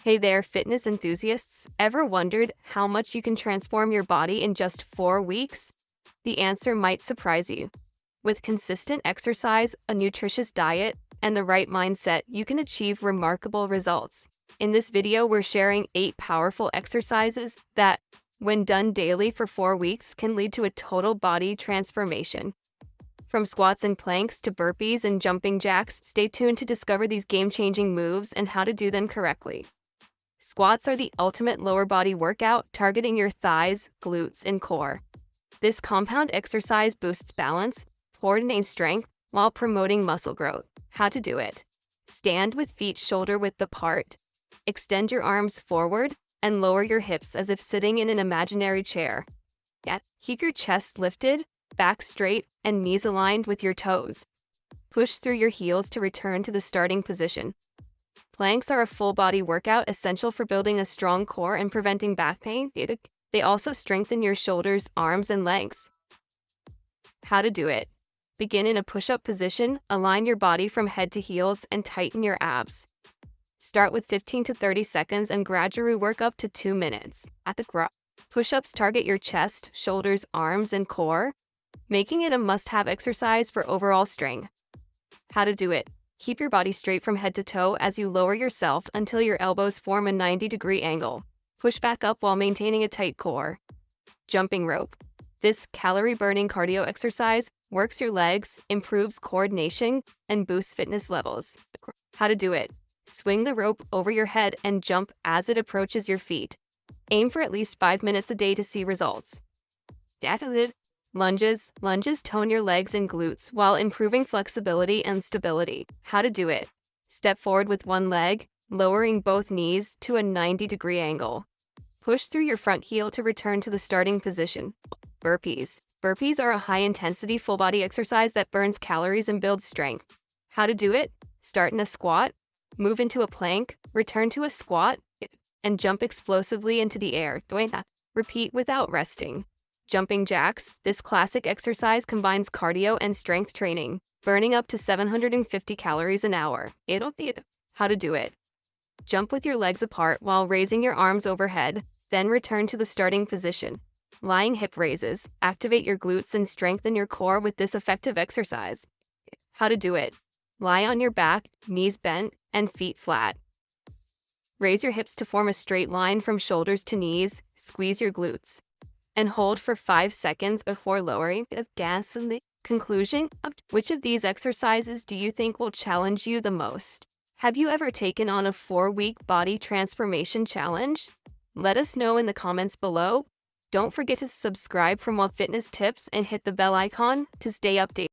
Hey there, fitness enthusiasts. Ever wondered how much you can transform your body in just 4 weeks? The answer might surprise you. With consistent exercise, a nutritious diet, and the right mindset, you can achieve remarkable results. In this video, we're sharing 8 powerful exercises that, when done daily for 4 weeks, can lead to a total body transformation. From squats and planks to burpees and jumping jacks, stay tuned to discover these game-changing moves and how to do them correctly. Squats are the ultimate lower body workout, targeting your thighs, glutes, and core. This compound exercise boosts balance, coordinates strength, while promoting muscle growth. How to do it. Stand with feet shoulder-width apart. Extend your arms forward and lower your hips as if sitting in an imaginary chair. Keep your chest lifted, back straight, and knees aligned with your toes. Push through your heels to return to the starting position. Planks are a full-body workout essential for building a strong core and preventing back pain. They also strengthen your shoulders, arms, and legs. How to do it. Begin in a push-up position, align your body from head to heels, and tighten your abs. Start with 15 to 30 seconds and gradually work up to 2 minutes. Push-ups target your chest, shoulders, arms, and core, making it a must-have exercise for overall strength. How to do it. Keep your body straight from head to toe as you lower yourself until your elbows form a 90-degree angle. Push back up while maintaining a tight core. Jumping rope. This calorie-burning cardio exercise works your legs, improves coordination, and boosts fitness levels. How to do it. Swing the rope over your head and jump as it approaches your feet. Aim for at least 5 minutes a day to see results. Lunges. Lunges tone your legs and glutes while improving flexibility and stability. How to do it. Step forward with one leg, lowering both knees to a 90-degree angle. Push through your front heel to return to the starting position. Burpees. Burpees are a high-intensity full-body exercise that burns calories and builds strength. How to do it. Start in a squat, move into a plank, return to a squat, and jump explosively into the air. Repeat without resting. Jumping jacks. This classic exercise combines cardio and strength training, burning up to 750 calories an hour. How to do it. Jump with your legs apart while raising your arms overhead, then return to the starting position. Lying hip raises. Activate your glutes and strengthen your core with this effective exercise. How to do it. Lie on your back, knees bent, and feet flat. Raise your hips to form a straight line from shoulders to knees, squeeze your glutes, and hold for 5 seconds before lowering gas. In the conclusion, which of these exercises do you think will challenge you the most? Have you ever taken on a 4-week body transformation challenge? Let us know in the comments below. Don't forget to subscribe for more fitness tips and hit the bell icon to stay updated.